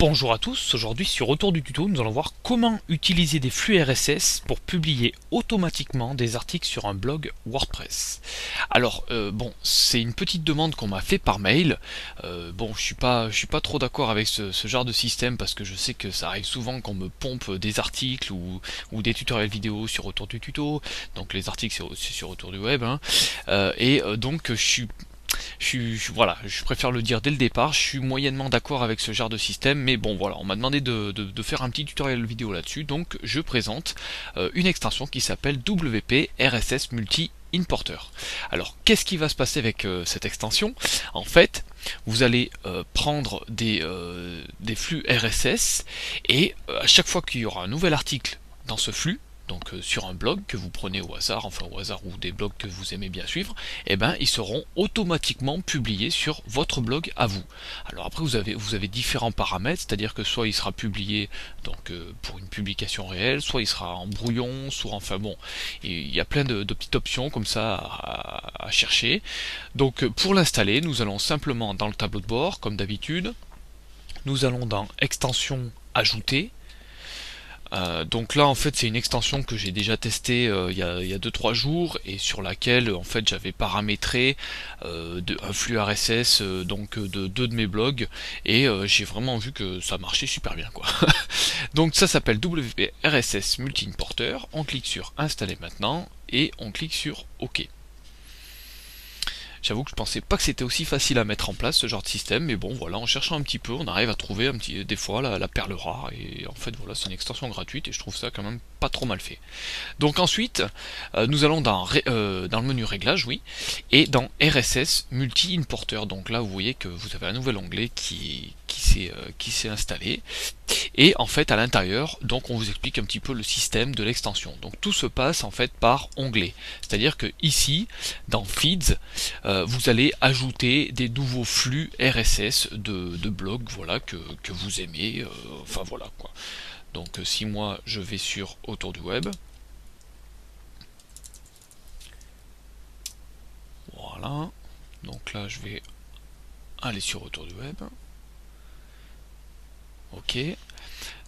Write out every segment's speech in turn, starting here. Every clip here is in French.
Bonjour à tous, aujourd'hui sur Retour du tuto, nous allons voir comment utiliser des flux RSS pour publier automatiquement des articles sur un blog WordPress. Alors bon, c'est une petite demande qu'on m'a fait par mail. Bon, je suis pas trop d'accord avec ce genre de système parce que je sais que ça arrive souvent qu'on me pompe des articles ou des tutoriels vidéo sur Retour du tuto. Donc les articles c'est sur Retour du web, hein. Donc voilà, je préfère le dire dès le départ, je suis moyennement d'accord avec ce genre de système, mais bon voilà, on m'a demandé de faire un petit tutoriel vidéo là-dessus, donc je présente une extension qui s'appelle WP RSS Multi Importer. Alors qu'est-ce qui va se passer avec cette extension? En fait, vous allez prendre des flux RSS et à chaque fois qu'il y aura un nouvel article dans ce flux, donc sur un blog que vous prenez au hasard, ou des blogs que vous aimez bien suivre, et ben ils seront automatiquement publiés sur votre blog à vous. Alors après vous avez différents paramètres, c'est-à-dire que soit il sera publié donc pour une publication réelle, soit il sera en brouillon, soit enfin bon, il y a plein de petites options comme ça à chercher. Donc pour l'installer, nous allons simplement dans le tableau de bord comme d'habitude, nous allons dans extension ajouter. Donc là en fait c'est une extension que j'ai déjà testée il y a 2-3 jours et sur laquelle en fait j'avais paramétré un flux RSS donc de deux de mes blogs et j'ai vraiment vu que ça marchait super bien quoi. Donc ça s'appelle WP RSS Multi Importer, on clique sur installer maintenant et on clique sur OK. J'avoue que je pensais pas que c'était aussi facile à mettre en place ce genre de système, mais bon voilà, en cherchant un petit peu, on arrive à trouver des fois la perle rare, et en fait voilà, c'est une extension gratuite et je trouve ça quand même pas trop mal fait. Donc ensuite, nous allons dans le menu réglages, oui, et dans RSS Multi Importer. Donc là vous voyez que vous avez un nouvel onglet qui s'est installé. Et en fait à l'intérieur, donc on vous explique un petit peu le système de l'extension. Donc tout se passe en fait par onglet. C'est-à-dire que ici, dans Feeds, vous allez ajouter des nouveaux flux RSS de blogs voilà, que vous aimez. Enfin voilà quoi. Donc si moi je vais sur Autour du web, voilà. Donc là je vais aller sur Autour du web. Ok.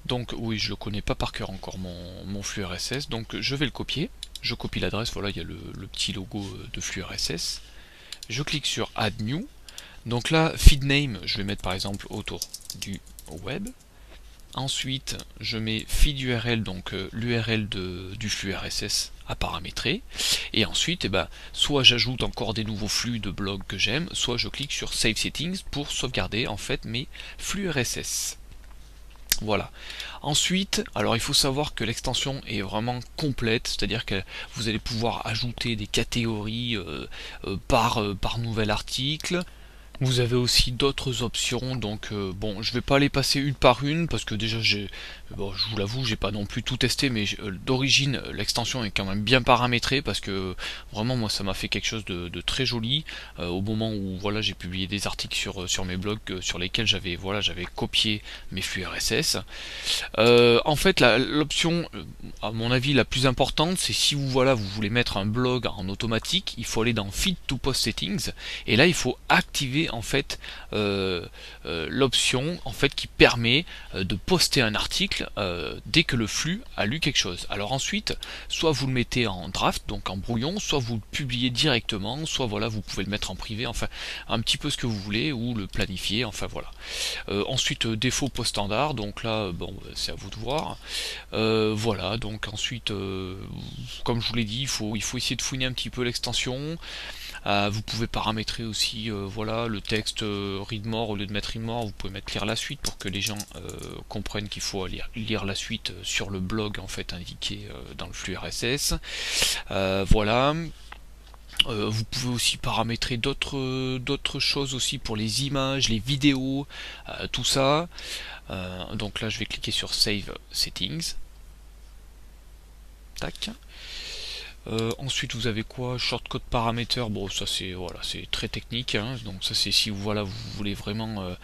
Donc oui, je ne connais pas par cœur encore mon flux RSS, donc je vais le copier. Je copie l'adresse, voilà, il y a le petit logo de flux RSS. Je clique sur Add New. Donc là, feed name, je vais mettre par exemple Autour du web. Ensuite, je mets feed URL, donc l'URL du flux RSS à paramétrer. Et ensuite, soit j'ajoute encore des nouveaux flux de blogs que j'aime, soit je clique sur Save Settings pour sauvegarder en fait mes flux RSS. Voilà. Ensuite, alors il faut savoir que l'extension est vraiment complète, c'est-à-dire que vous allez pouvoir ajouter des catégories par nouvel article. Vous avez aussi d'autres options, donc bon, je vais pas les passer une par une parce que déjà je vous l'avoue, j'ai pas non plus tout testé, mais d'origine l'extension est quand même bien paramétrée parce que vraiment moi ça m'a fait quelque chose de très joli au moment où voilà j'ai publié des articles sur mes blogs sur lesquels j'avais copié mes flux RSS. En fait l'option à mon avis la plus importante, c'est si vous voulez mettre un blog en automatique, il faut aller dans Feed to Post Settings et là il faut activer en fait l'option en fait qui permet de poster un article dès que le flux a lu quelque chose. Alors ensuite, soit vous le mettez en draft, donc en brouillon, soit vous le publiez directement, soit voilà vous pouvez le mettre en privé, enfin un petit peu ce que vous voulez, ou le planifier, enfin voilà. Ensuite défaut post standard, donc là bon c'est à vous de voir. Voilà, donc ensuite comme je vous l'ai dit, il faut essayer de fouiner un petit peu l'extension. Vous pouvez paramétrer aussi voilà, le texte read more, au lieu de mettre read more, vous pouvez mettre lire la suite pour que les gens comprennent qu'il faut lire la suite sur le blog en fait indiqué dans le flux RSS. Voilà. Vous pouvez aussi paramétrer d'autres choses aussi pour les images, les vidéos, tout ça. Donc là je vais cliquer sur Save Settings. Tac. Ensuite vous avez quoi? Shortcode paramètres, bon ça c'est voilà, c'est très technique, hein. Donc ça c'est si vous voulez vraiment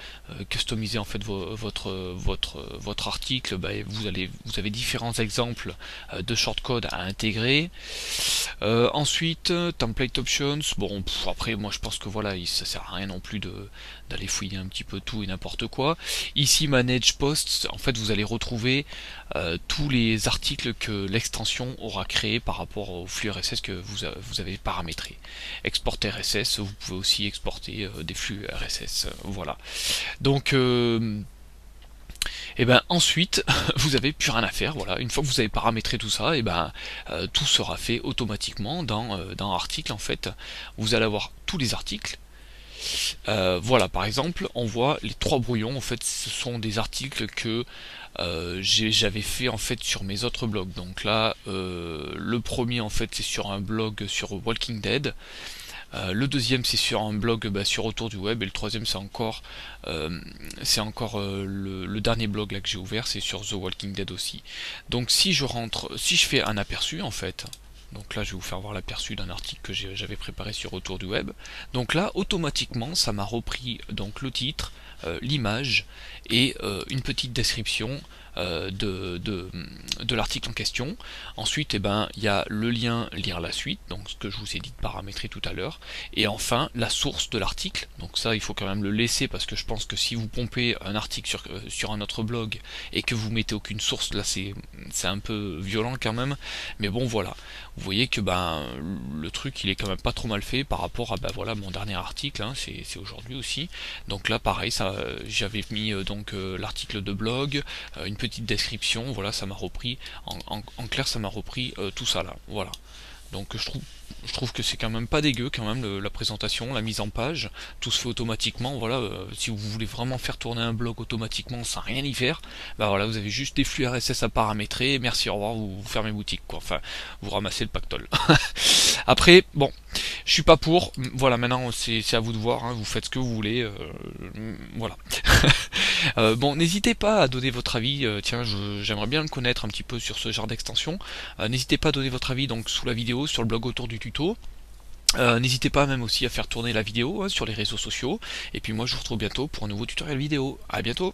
customiser en fait votre article, vous avez différents exemples de shortcode à intégrer. Ensuite template options, bon après moi je pense que voilà ça sert à rien non plus d'aller fouiller un petit peu tout et n'importe quoi. Ici Manage Posts, en fait vous allez retrouver tous les articles que l'extension aura créé par rapport au flux RSS que vous avez paramétré. Export RSS, vous pouvez aussi exporter des flux RSS, voilà. Donc et ben ensuite vous avez plus rien à faire, voilà. Une fois que vous avez paramétré tout ça, et ben tout sera fait automatiquement dans article. En fait vous allez avoir tous les articles. Voilà, par exemple on voit les 3 brouillons. En fait ce sont des articles que j'avais fait en fait sur mes autres blogs. Donc là le premier en fait c'est sur un blog sur Walking Dead. Le deuxième c'est sur un blog sur Autour du Web, et le troisième c'est encore le dernier blog là que j'ai ouvert, c'est sur The Walking Dead aussi. Donc si je fais un aperçu en fait, donc là je vais vous faire voir l'aperçu d'un article que j'avais préparé sur Autour du Web. Donc là automatiquement ça m'a repris donc le titre, l'image et une petite description de l'article en question. Ensuite il y a le lien lire la suite, donc ce que je vous ai dit de paramétrer tout à l'heure, et enfin la source de l'article. Donc ça il faut quand même le laisser, parce que je pense que si vous pompez un article sur un autre blog et que vous mettez aucune source, là c'est un peu violent quand même, mais bon voilà, vous voyez que le truc il est quand même pas trop mal fait par rapport à voilà mon dernier article, hein, c'est aujourd'hui aussi. Donc là pareil, ça j'avais mis l'article de blog, une petite description, voilà, ça m'a repris en clair, ça m'a repris tout ça là, voilà. Donc je trouve que c'est quand même pas dégueu quand même, la présentation, la mise en page, tout se fait automatiquement, voilà. Si vous voulez vraiment faire tourner un blog automatiquement sans rien y faire, voilà, vous avez juste des flux RSS à paramétrer, merci, au revoir, vous fermez boutique quoi, enfin vous ramassez le pactole. Après bon, je suis pas pour, voilà, maintenant c'est à vous de voir, hein, vous faites ce que vous voulez, voilà. Bon, n'hésitez pas à donner votre avis, tiens, j'aimerais bien le connaître un petit peu sur ce genre d'extension. N'hésitez pas à donner votre avis donc sous la vidéo, sur le blog autour du tuto. N'hésitez pas même aussi à faire tourner la vidéo sur les réseaux sociaux. Et puis moi je vous retrouve bientôt pour un nouveau tutoriel vidéo. À bientôt.